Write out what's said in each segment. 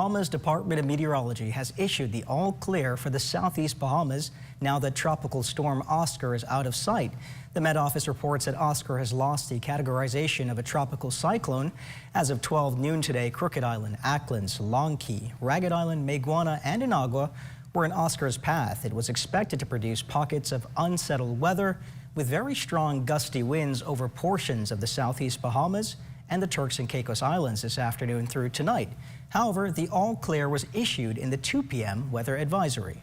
Bahamas Department of Meteorology has issued the all clear for the southeast Bahamas now that Tropical Storm Oscar is out of sight. The Met Office reports that Oscar has lost the categorization of a tropical cyclone. As of 12 noon today, Crooked Island, Acklins, Long Key, Ragged Island, Maguana, and Inagua were in Oscar's path. It was expected to produce pockets of unsettled weather with very strong gusty winds over portions of the southeast Bahamas and the Turks and Caicos Islands this afternoon through tonight. However, the all clear was issued in the 2 p.m. weather advisory.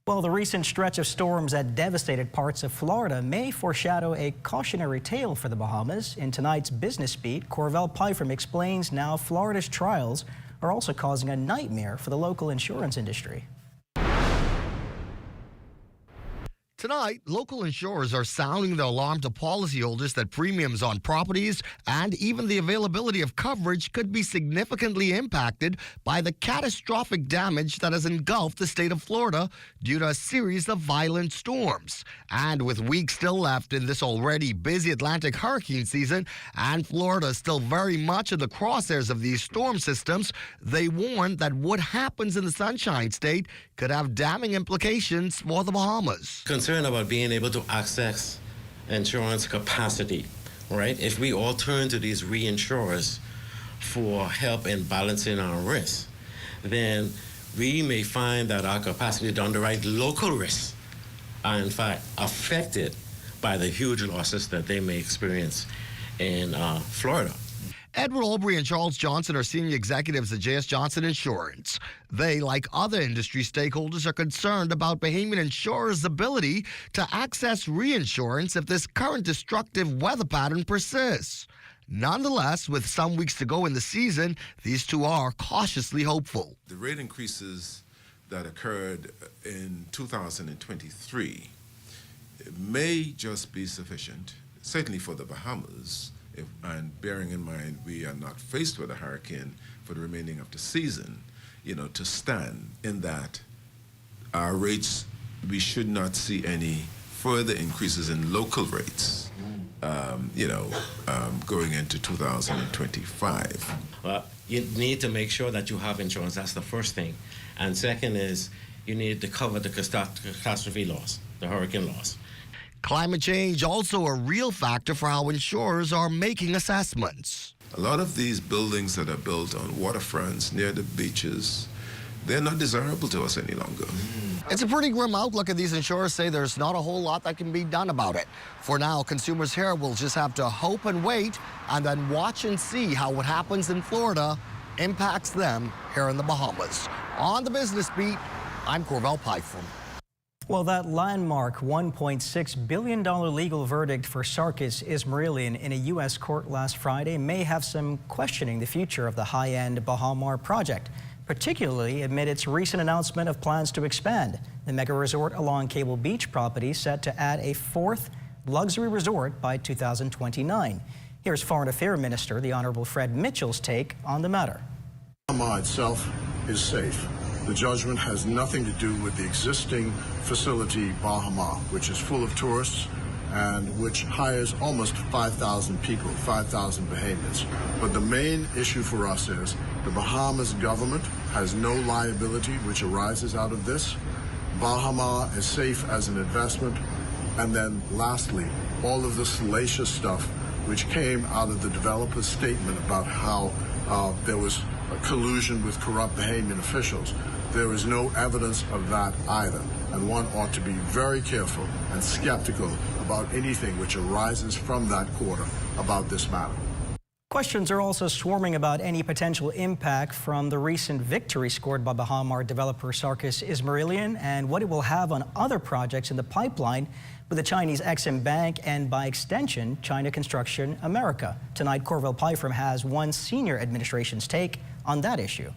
Well, the recent stretch of storms that devastated parts of Florida may foreshadow a cautionary tale for the Bahamas. In tonight's Business Beat, Corvell Pyfrom explains now Florida's trials are also causing a nightmare for the local insurance industry. Tonight, local insurers are sounding the alarm to policyholders that premiums on properties and even the availability of coverage could be significantly impacted by the catastrophic damage that has engulfed the state of Florida due to a series of violent storms. And with weeks still left in this already busy Atlantic hurricane season and Florida still very much in the crosshairs of these storm systems, they warn that what happens in the Sunshine State could have damning implications for the Bahamas. Concern about being able to access insurance capacity, right? If we all turn to these reinsurers for help in balancing our risks, then we may find that our capacity to underwrite local risks are in fact affected by the huge losses that they may experience in Florida. Edward Aubrey and Charles Johnson are senior executives at J.S. Johnson Insurance. They, like other industry stakeholders, are concerned about Bahamian insurers' ability to access reinsurance if this current destructive weather pattern persists. Nonetheless, with some weeks to go in the season, these two are cautiously hopeful. The rate increases that occurred in 2023 may just be sufficient, certainly for the Bahamas, and bearing in mind we are not faced with a hurricane for the remaining of the season, to stand in that our rates, we should not see any further increases in local rates, going into 2025. Well, you need to make sure that you have insurance. That's the first thing. And second is you need to cover the catastrophe loss, the hurricane loss. Climate change also a real factor for how insurers are making assessments. A lot of these buildings that are built on waterfronts near the beaches, they're not desirable to us any longer. It's a pretty grim outlook, and these insurers say there's not a whole lot that can be done about it. For now, consumers here will just have to hope and wait and then watch and see how what happens in Florida impacts them here in the Bahamas. On the Business Beat, I'm Corvell Pyfrom. Well, that landmark $1.6 billion legal verdict for Sarkis Ismailian in a U.S. court last Friday may have some questioning the future of the high-end Bahamar project, particularly amid its recent announcement of plans to expand. The mega resort along Cable Beach property set to add a fourth luxury resort by 2029. Here's Foreign Affairs Minister, the Honorable Fred Mitchell's take on the matter. Bahamar itself is safe. The judgment has nothing to do with the existing facility, Bahamar, which is full of tourists and which hires almost 5,000 people, 5,000 Bahamians. But the main issue for us is the Bahamas government has no liability which arises out of this. Bahamar is safe as an investment. And then lastly, all of the salacious stuff which came out of the developer's statement about how there was a collusion with corrupt Bahamian officials. There is no evidence of that either, and one ought to be very careful and skeptical about anything which arises from that quarter about this matter. Questions are also swarming about any potential impact from the recent victory scored by Bahamar developer Sarkis Ismailian and what it will have on other projects in the pipeline with the Chinese Exim Bank and, by extension, China Construction America. Tonight, Corvell Pyfrom has one senior administration's take on that issue.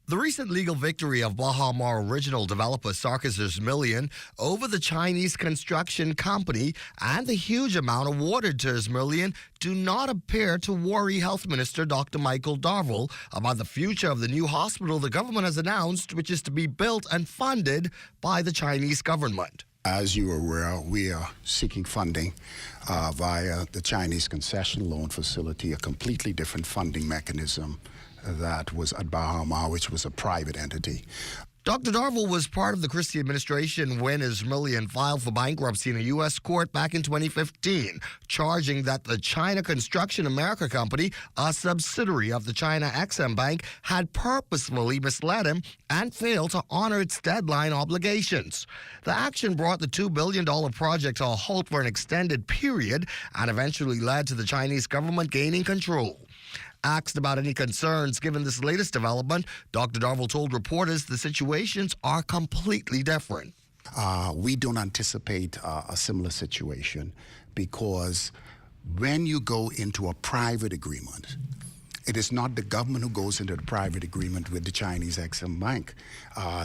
The recent legal victory of Bahamar original developer Sarkis Ismailian over the Chinese construction company and the huge amount awarded to Ismailian do not appear to worry Health Minister Dr. Michael Darville about the future of the new hospital the government has announced, which is to be built and funded by the Chinese government. As you are aware, we are seeking funding via the Chinese concession loan facility, a completely different funding mechanism that was at Bahama, which was a private entity. Dr. Darville was part of the Christie administration when his million filed for bankruptcy in a U.S. court back in 2015, charging that the China Construction America Company, a subsidiary of the China Exim Bank, had purposefully misled him and failed to honor its deadline obligations. The action brought the $2 billion project to a halt for an extended period and eventually led to the Chinese government gaining control. Asked about any concerns given this latest development, Dr. Darville told reporters the situations are completely different. We don't anticipate a similar situation because when you go into a private agreement, it is not the government who goes into the private agreement with the Chinese Exim Bank.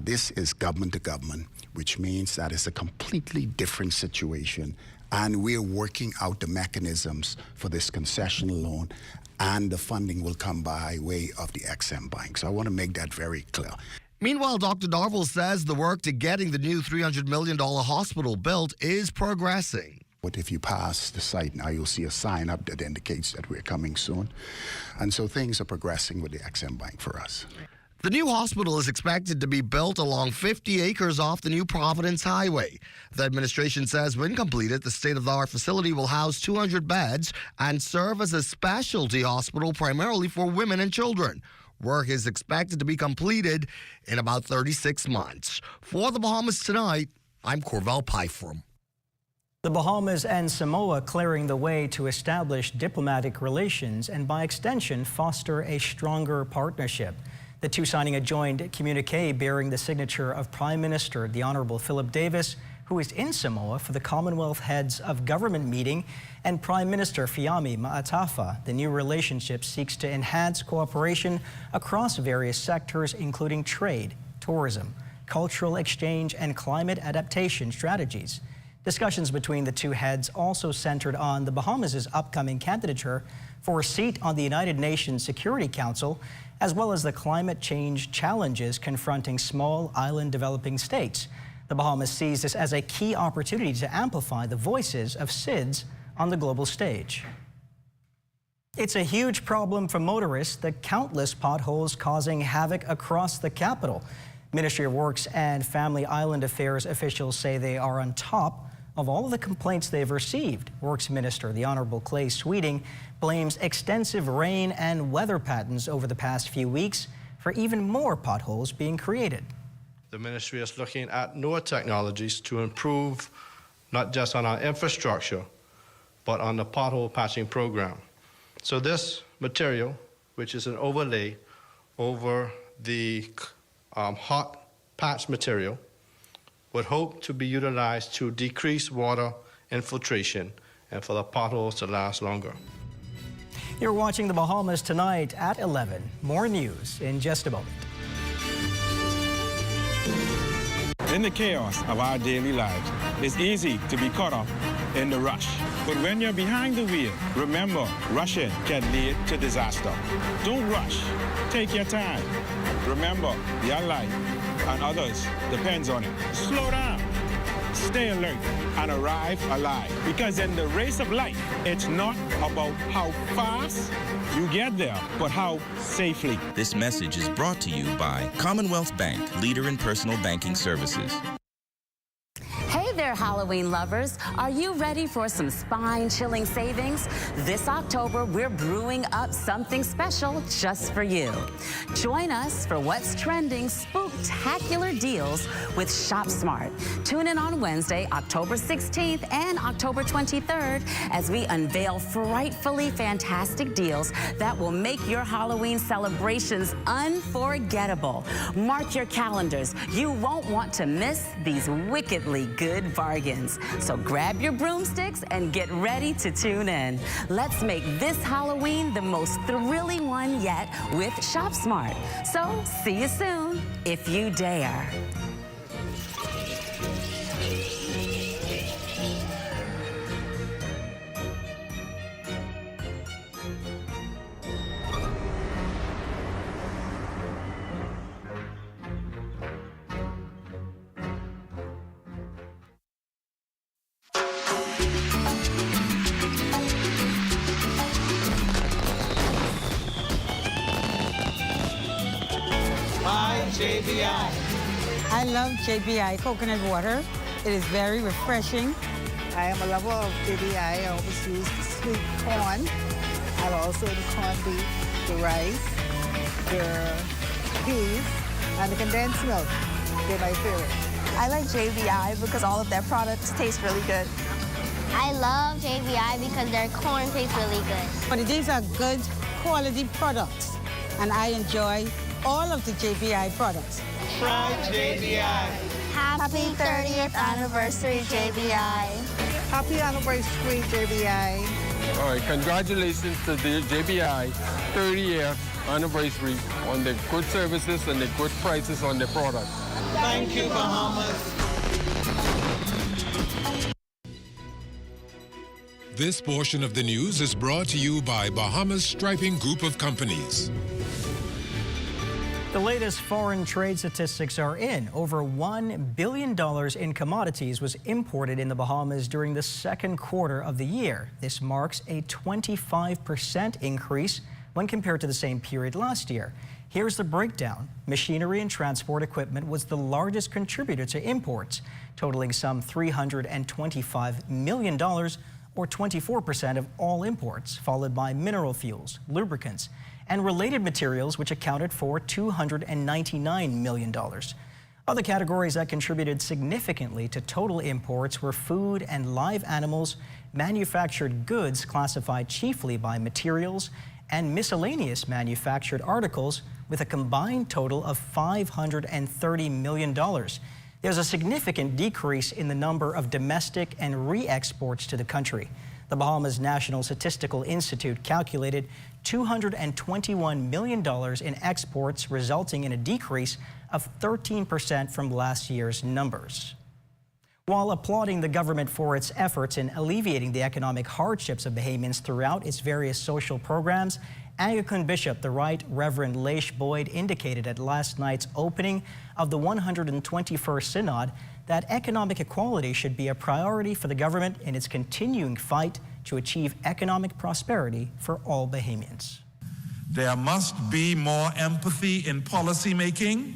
This is government to government, which means that it's a completely different situation. And we're working out the mechanisms for this concessional loan, and the funding will come by way of the Exim Bank. So I want to make that very clear. Meanwhile, Dr. Darville says the work to getting the new $300 million hospital built is progressing. But if you pass the site now, you'll see a sign up that indicates that we're coming soon. And so things are progressing with the Exim Bank for us. The new hospital is expected to be built along 50 acres off the new Providence Highway. The administration says when completed, the state-of-the-art facility will house 200 beds and serve as a specialty hospital primarily for women and children. Work is expected to be completed in about 36 months. For the Bahamas Tonight, I'm Corvell Pyfrom. The Bahamas and Samoa clearing the way to establish diplomatic relations and, by extension, foster a stronger partnership. The two signing a joint communique bearing the signature of Prime Minister the Honorable Philip Davis, who is in Samoa for the Commonwealth Heads of Government meeting, and Prime Minister Fiami Ma'atafa. The new relationship seeks to enhance cooperation across various sectors, including trade, tourism, cultural exchange, and climate adaptation strategies. Discussions between the two heads also centered on the Bahamas' upcoming candidature for a seat on the United Nations Security Council, as well as the climate change challenges confronting small island developing states. The Bahamas sees this as a key opportunity to amplify the voices of SIDS on the global stage. It's a huge problem for motorists, the countless potholes causing havoc across the capital. Ministry of Works and Family Island Affairs officials say they are on top of all of the complaints they've received. Works Minister the Honorable Clay Sweeting blames extensive rain and weather patterns over the past few weeks for even more potholes being created. The ministry is looking at newer technologies to improve not just on our infrastructure, but on the pothole patching program. So this material, which is an overlay over the hot patch material, would hope to be utilized to decrease water infiltration and for the potholes to last longer. You're watching the Bahamas Tonight at 11. More news in just a moment. In the chaos of our daily lives, it's easy to be caught up in the rush. But when you're behind the wheel, remember, rushing can lead to disaster. Don't rush. Take your time. Remember, your life and others depends on it. Slow down. Stay alert and arrive alive. Because in the race of life, it's not about how fast you get there, but how safely. This message is brought to you by Commonwealth Bank, leader in personal banking services. Hey there, Halloween lovers. Are you ready for some spine-chilling savings? This October, we're brewing up something special just for you. Join us for what's trending spooktacular deals with Shop Smart. Tune in on Wednesday, October 16th and October 23rd as we unveil frightfully fantastic deals that will make your Halloween celebrations unforgettable. Mark your calendars. You won't want to miss these wickedly good bargains. So grab your broomsticks and get ready to tune in. Let's make this Halloween the most thrilling one yet with Shop Smart. So see you soon, if you dare. JBI. I love JBI coconut water. It is very refreshing. I am a lover of JBI. I always use the sweet corn. I also the corned beef, the rice, the peas, and the condensed milk. They're my favorite. I like JBI because all of their products taste really good. I love JBI because their corn tastes really good. But these are good quality products, and I enjoy all of the JBI products. Try JBI. Happy 30th anniversary, JBI. Happy anniversary, JBI. All right, congratulations to the JBI 30th anniversary on the good services and the good prices on the products. Thank you, Bahamas. This portion of the news is brought to you by Bahamas Striping Group of Companies. The latest foreign trade statistics are in. Over $1 billion in commodities was imported in the Bahamas during the second quarter of the year. This marks a 25% increase when compared to the same period last year. Here's the breakdown. Machinery and transport equipment was the largest contributor to imports, totaling some $325 million, or 24% of all imports, followed by mineral fuels, lubricants, and related materials, which accounted for $299 million. Other categories that contributed significantly to total imports were food and live animals, manufactured goods classified chiefly by materials, and miscellaneous manufactured articles, with a combined total of $530 million. There's a significant decrease in the number of domestic and re-exports to the country. The Bahamas National Statistical Institute calculated $221 million in exports, resulting in a decrease of 13% from last year's numbers. While applauding the government for its efforts in alleviating the economic hardships of Bahamians throughout its various social programs, Anglican Bishop the Right Reverend Leish Boyd indicated at last night's opening of the 121st Synod that economic equality should be a priority for the government in its continuing fight to achieve economic prosperity for all Bahamians. There must be more empathy in policy making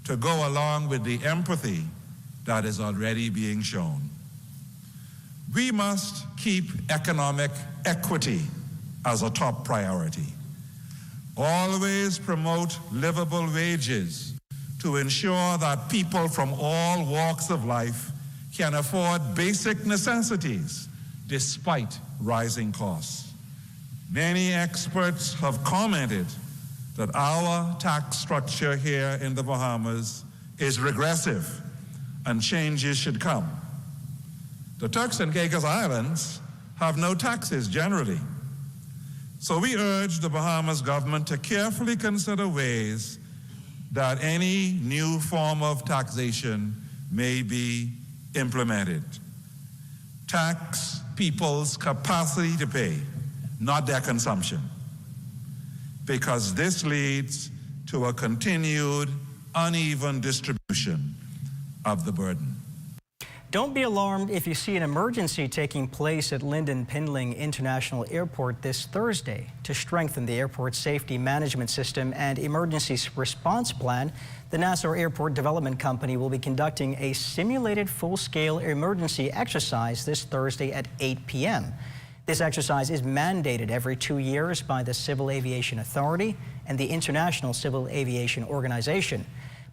to go along with the empathy that is already being shown. We must keep economic equity as a top priority. Always promote livable wages to ensure that people from all walks of life can afford basic necessities despite rising costs. Many experts have commented that our tax structure here in the Bahamas is regressive and changes should come. The Turks and Caicos Islands have no taxes generally. So we urge the Bahamas government to carefully consider ways that any new form of taxation may be implemented. Tax people's capacity to pay, not their consumption, because this leads to a continued uneven distribution of the burden. Don't be alarmed if you see an emergency taking place at Lyndon Pindling International Airport this Thursday. To strengthen the airport's safety management system and emergency response plan, the Nassau Airport Development Company will be conducting a simulated full-scale emergency exercise this Thursday at 8 p.m. This exercise is mandated every 2 years by the Civil Aviation Authority and the International Civil Aviation Organization.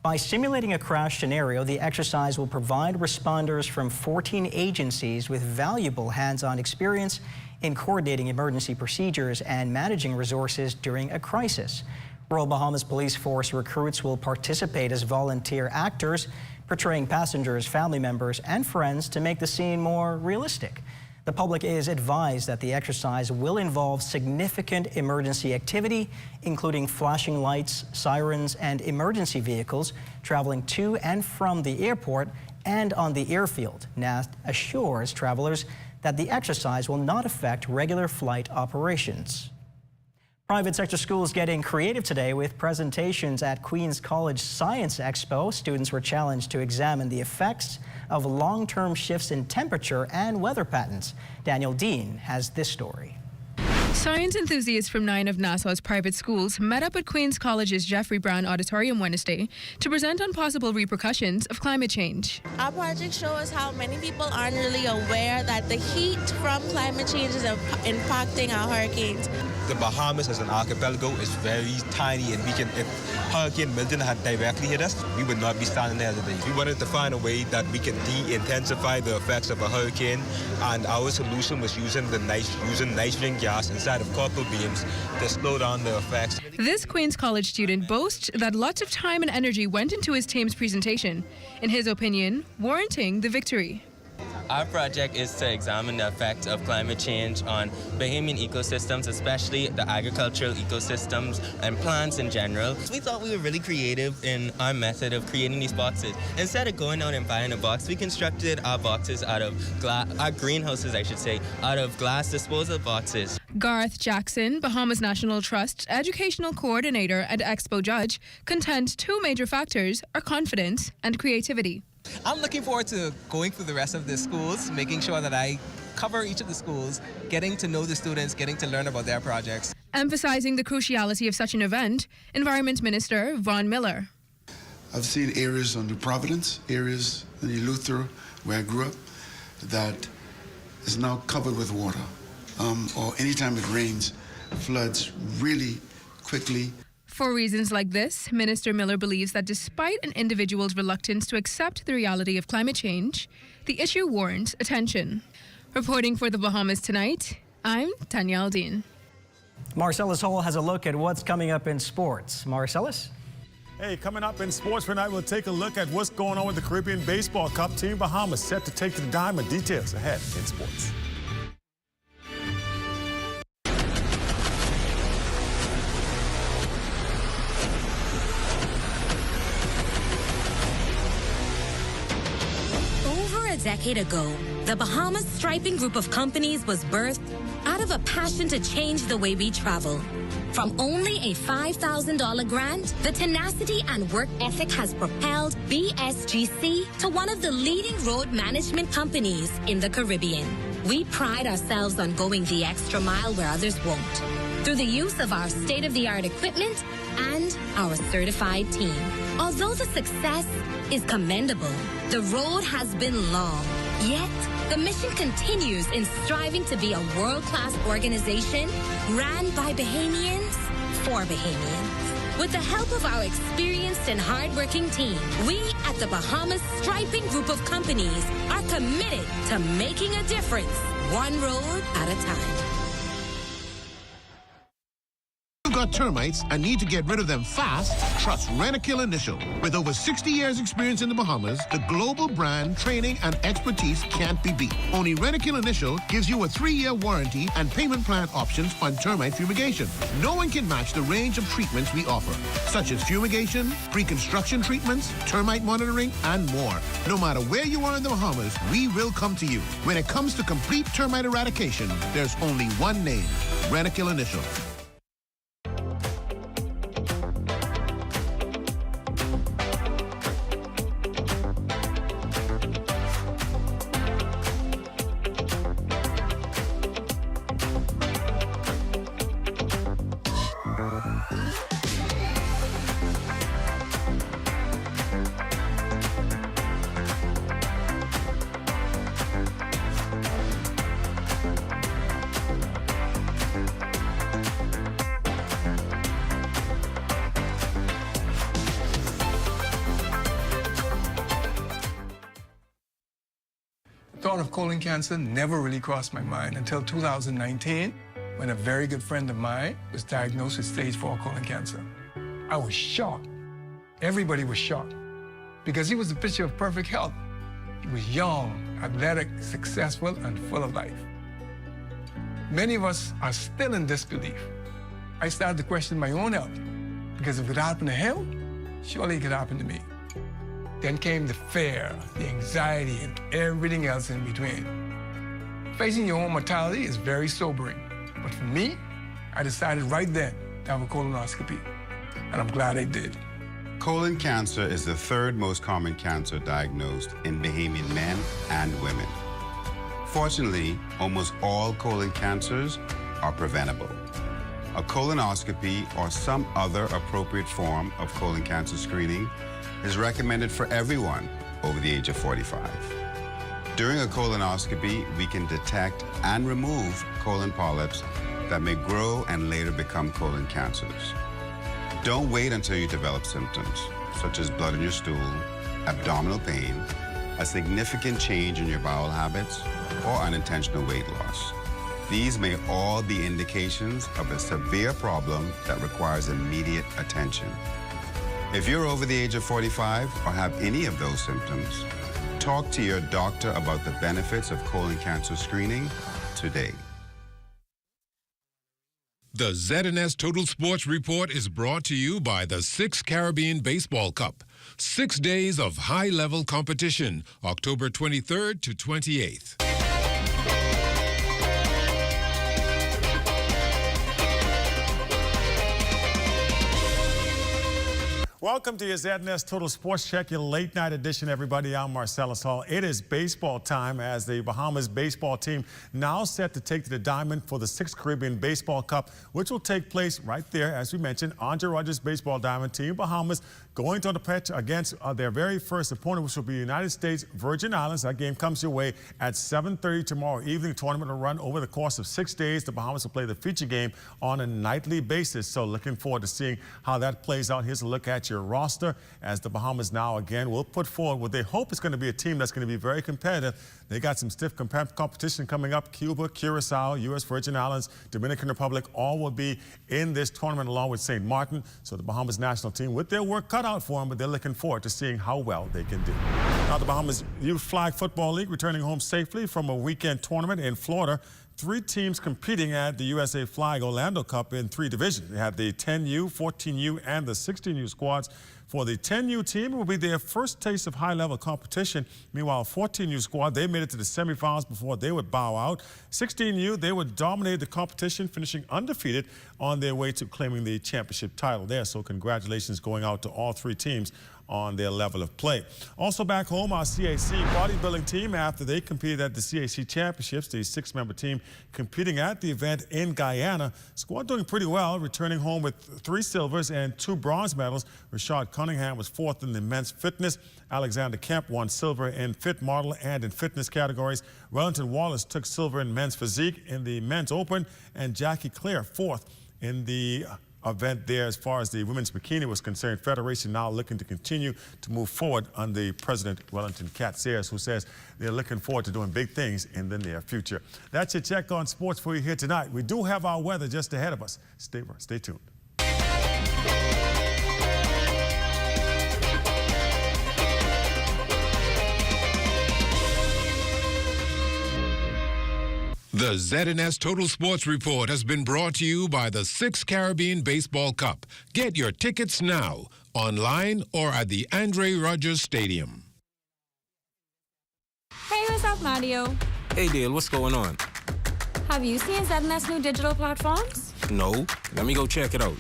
By simulating a crash scenario, the exercise will provide responders from 14 agencies with valuable hands-on experience in coordinating emergency procedures and managing resources during a crisis. Royal Bahamas Police Force recruits will participate as volunteer actors, portraying passengers, family members, and friends to make the scene more realistic. The public is advised that the exercise will involve significant emergency activity, including flashing lights, sirens, and emergency vehicles traveling to and from the airport and on the airfield. NAST assures travelers that the exercise will not affect regular flight operations. Private sector schools getting creative today with presentations at Queen's College Science Expo. Students were challenged to examine the effects of long-term shifts in temperature and weather patterns. Daniel Dean has this story. Science enthusiasts from 9 of Nassau's private schools met up at Queen's College's Jeffrey Brown Auditorium Wednesday to present on possible repercussions of climate change. Our project shows how many people aren't really aware that the heat from climate change is impacting our hurricanes. The Bahamas as an archipelago is very tiny, and if Hurricane Milton had directly hit us, we would not be standing there today. We wanted to find a way that we can de-intensify the effects of a hurricane, and our solution was using nitrogen gas instead of coral beams to slow down the effects. This Queen's College student boasts that lots of time and energy went into his team's presentation, in his opinion, warranting the victory. Our project is to examine the effects of climate change on Bahamian ecosystems, especially the agricultural ecosystems and plants in general. We thought we were really creative in our method of creating these boxes. Instead of going out and buying a box, we constructed our boxes out of our greenhouses, I should say, out of glass disposal boxes. Garth Jackson, Bahamas National Trust Educational Coordinator and Expo Judge, contends 2 major factors are confidence and creativity. I'm looking forward to going through the rest of the schools, making sure that I cover each of the schools, getting to know the students, getting to learn about their projects. Emphasizing the cruciality of such an event, Environment Minister Von Miller. I've seen areas on New Providence, areas in Eleuthera, where I grew up, that is now covered with water. Or anytime it rains, floods really quickly. For reasons like this, Minister Miller believes that despite an individual's reluctance to accept the reality of climate change, the issue warrants attention. Reporting for the Bahamas Tonight, I'm Tanya Aldine. Marcellus Hall has a look at what's coming up in sports. Marcellus? Hey, coming up in sports tonight, we'll take a look at what's going on with the Caribbean Baseball Cup. Team Bahamas set to take to the diamond. Details ahead in sports. A decade ago, the Bahamas Striping Group of companies was birthed out of a passion to change the way we travel. From only a $5,000 grant, the tenacity and work ethic has propelled BSGC to one of the leading road management companies in the Caribbean. We pride ourselves on going the extra mile where others won't, through the use of our state-of-the-art equipment and our certified team. Although the success is commendable, the road has been long. Yet, the mission continues in striving to be a world-class organization ran by Bahamians for Bahamians. With the help of our experienced and hardworking team, we at the Bahamas Striping Group of companies are committed to making a difference, one road at a time. Got termites and need to get rid of them fast? Trust Rentokil Initial. With over 60 years experience in the Bahamas, the global brand, training, and expertise can't be beat. Only Rentokil Initial gives you a 3-year warranty and payment plan options on termite fumigation. No one can match the range of treatments we offer, such as fumigation, pre-construction treatments, termite monitoring, and more. No matter where you are in the Bahamas, we will come to you. When it comes to complete termite eradication, there's only one name, Rentokil Initial. Thought of colon cancer never really crossed my mind until 2019, when a very good friend of mine was diagnosed with stage 4 colon cancer. I was shocked. Everybody was shocked because he was a picture of perfect health. He was young, athletic, successful, and full of life. Many of us are still in disbelief. I started to question my own health because if it happened to him, surely it could happen to me. Then came the fear, the anxiety, and everything else in between. Facing your own mortality is very sobering. But for me, I decided right then to have a colonoscopy. And I'm glad I did. Colon cancer is the 3rd most common cancer diagnosed in Bahamian men and women. Fortunately, almost all colon cancers are preventable. A colonoscopy or some other appropriate form of colon cancer screening is recommended for everyone over the age of 45. During a colonoscopy, we can detect and remove colon polyps that may grow and later become colon cancers. Don't wait until you develop symptoms, such as blood in your stool, abdominal pain, a significant change in your bowel habits, or unintentional weight loss. These may all be indications of a severe problem that requires immediate attention. If you're over the age of 45 or have any of those symptoms, talk to your doctor about the benefits of colon cancer screening today. The ZNS Total Sports Report is brought to you by the 6th Caribbean Baseball Cup. 6 days of high-level competition, October 23rd to 28th. Welcome to your ZNS Total Sports Check, your late night edition, everybody. I'm Marcellus Hall. It is baseball time as the Bahamas baseball team now set to take to the diamond for the 6th Caribbean Baseball Cup, which will take place right there, as we mentioned, Andre Rogers Baseball Diamond Team Bahamas going to the pitch against their very first opponent, which will be United States Virgin Islands. That game comes your way at 7:30 tomorrow evening. The tournament will run over the course of 6 days. The Bahamas will play the feature game on a nightly basis. So looking forward to seeing how that plays out. Here's a look at your roster as the Bahamas now again will put forward what they hope is going to be a team that's going to be very competitive. They got some stiff competition coming up. Cuba, Curacao, U.S. Virgin Islands, Dominican Republic, all will be in this tournament along with St. Martin. So the Bahamas national team with their work cut out for them, but they're looking forward to seeing how well they can do. Now the Bahamas Youth Flag Football League returning home safely from a weekend tournament in Florida. 3 teams competing at the USA Flag Orlando Cup in 3 divisions. They have the 10U, 14U, and the 16U squads. For the 10U team, it will be their first taste of high-level competition. Meanwhile, 14U squad, they made it to the semifinals before they would bow out. 16U, they would dominate the competition, finishing undefeated on their way to claiming the championship title there. So congratulations going out to all 3 teams on their level of play. Also back home, our CAC bodybuilding team, after they competed at the CAC championships, the 6-member team competing at the event in Guyana. Squad doing pretty well, returning home with 3 silvers and 2 bronze medals. Rashad Cunningham was 4th in the men's fitness. Alexander Kemp won silver in fit model and in fitness categories. Wellington Wallace took silver in men's physique in the men's open, and Jackie Clare 4th in the event there as far as the women's bikini was concerned. Federation now looking to continue to move forward under President Wellington Katz-Sayers, who says they're looking forward to doing big things in the near future. That's your check on sports for you here tonight. We do have our weather just ahead of us. Stay tuned. The ZNS Total Sports Report has been brought to you by the 6th Caribbean Baseball Cup. Get your tickets now, online or at the Andre Rogers Stadium. Hey, what's up, Mario? Hey, Dale, what's going on? Have you seen ZNS new digital platforms? No. Let me go check it out.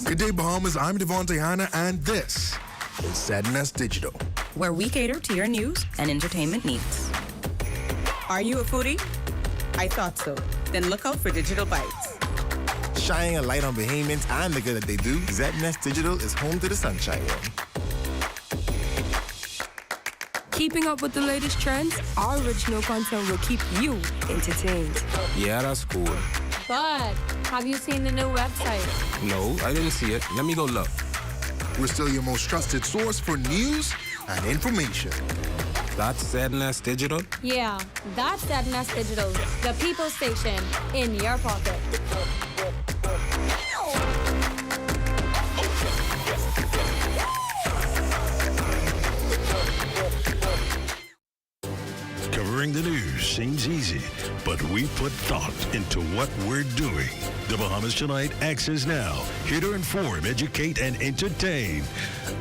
Good day, Bahamas. I'm Devontae Hanna, and this is ZNS Digital, where we cater to your news and entertainment needs. Are you a foodie? I thought so. Then look out for Digital Bites. Shining a light on Bahamians and the good that they do, ZNS Digital is home to the Sunshine One. Keeping up with the latest trends, our original content will keep you entertained. Yeah, that's cool. But have you seen the new website? No, I didn't see it. Let me go look. We're still your most trusted source for news and information. That's ZNS Digital? Yeah, that's ZNS Digital, the people station in your pocket. Covering the news seems easy, but we put thought into what we're doing. The Bahamas Tonight Access Now, here to inform, educate, and entertain.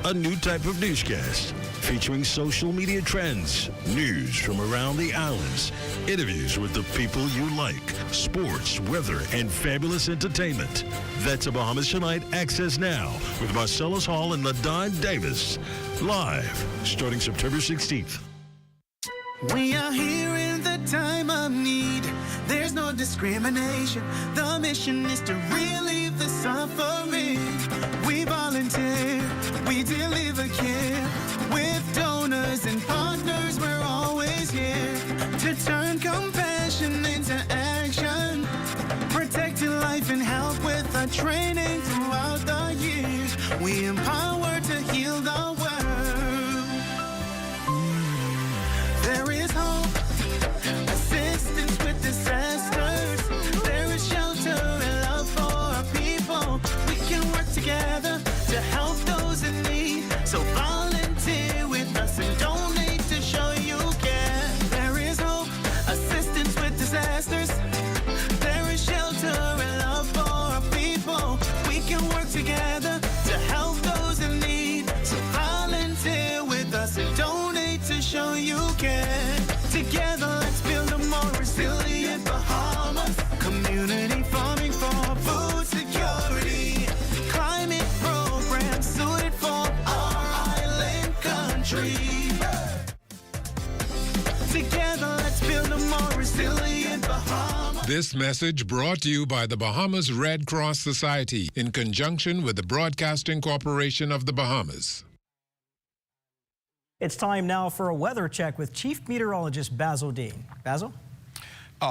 A new type of newscast featuring social media trends, news from around the islands, interviews with the people you like, sports, weather, and fabulous entertainment. That's a Bahamas Tonight Access Now with Marcellus Hall and LaDon Davis. Live, starting September 16th. We are here in the time of need. There's no discrimination. The mission is to relieve the suffering. We volunteer, we deliver care. With donors and partners, we're always here to turn compassion into action. Protecting life and health with our training throughout the years. We empower to heal the world. There is hope, assistance with disasters. There is shelter and love for our people. We can work together to help those in need. So volunteer with us and donate to show you care. There is hope, assistance with disasters. There is shelter and love for our people. We can work together to help those in need. So volunteer with us and donate to show you care. Together, let's build a more resilient Bahamas. Community farming for food security. Climate programs suited for our island country. Together, let's build a more resilient Bahamas. This message brought to you by the Bahamas Red Cross Society in conjunction with the Broadcasting Corporation of the Bahamas. It's time now for a weather check with Chief Meteorologist Basil Dean. Basil?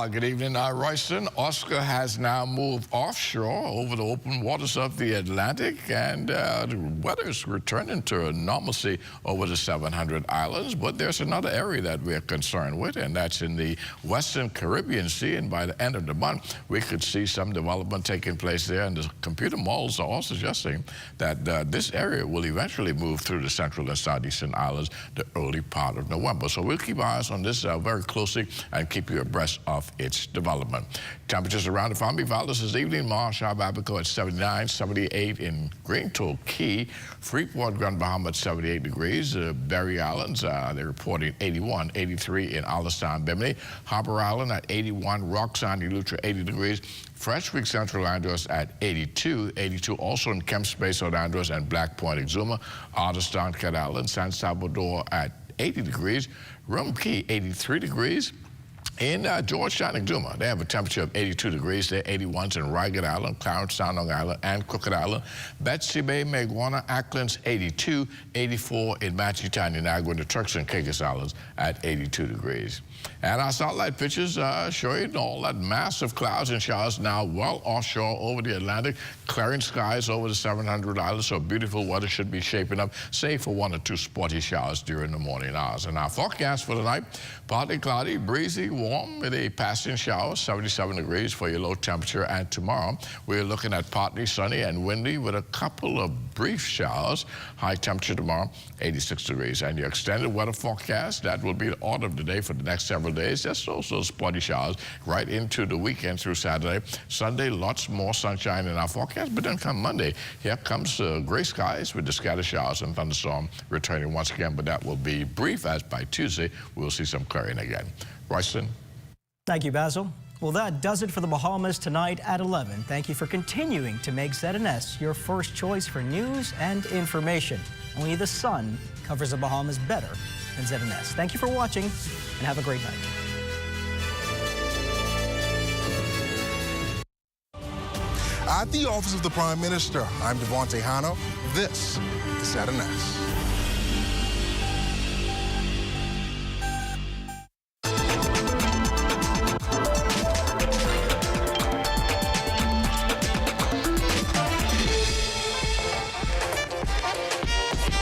Good evening, Royston. Oscar has now moved offshore over the open waters of the Atlantic, and the weather is returning to normalcy over the 700 islands. But there's another area that we're concerned with, and that's in the Western Caribbean Sea. And by the end of the month, we could see some development taking place there. And the computer models are all suggesting that this area will eventually move through the Central and Southeastern Islands the early part of November. So we'll keep our eyes on this very closely and keep you abreast of its development. Temperatures around the Farming Valley this evening: Marshall, Abaco at 79, 78 in Greentoe Key, Freeport, Grand Bahama at 78 degrees, Berry Islands, they're reporting 81, 83 in Alistown, Bimini, Harbor Island at 81, Roxanne, Eleuthera 80 degrees, Freshwick, Central Andros at 82, 82 also in Kemp Space, Andros, and Black Point, Exuma, Alderstown, Cat Island, San Salvador at 80 degrees, Rum Key 83 degrees, in Georgetown and Exuma, they have a temperature of 82 degrees. They're 81s in Ragged Island, Clarence Sound, Long Island, and Crooked Island. Betsy Bay, Maguana, Acklands, 82, 84 in Matchitown, Niagara, and the Turks and Caicos Islands at 82 degrees. And our satellite pictures show you all that massive clouds and showers now well offshore over the Atlantic, clearing skies over the 700 islands, so beautiful weather should be shaping up, save for 1 or 2 spotty showers during the morning hours. And our forecast for tonight: partly cloudy, breezy, warm with a passing shower, 77 degrees for your low temperature. And tomorrow, we're looking at partly sunny and windy with a couple of brief showers. High temperature tomorrow, 86 degrees. And your extended weather forecast, that will be the order of the day for the next several days. There's also spotty showers right into the weekend through Saturday. Sunday, lots more sunshine in our forecast. But then come Monday, here comes gray skies with the scattered showers and thunderstorm returning once again. But that will be brief, as by Tuesday, we'll see some clearing again. Royston. Thank you, Basil. Well, that does it for the Bahamas tonight at 11. Thank you for continuing to make ZNS your first choice for news and information. Only the sun covers the Bahamas better than ZNS. Thank you for watching, and have a great night. At the Office of the Prime Minister, I'm Devontae Hanno. This is ZNS.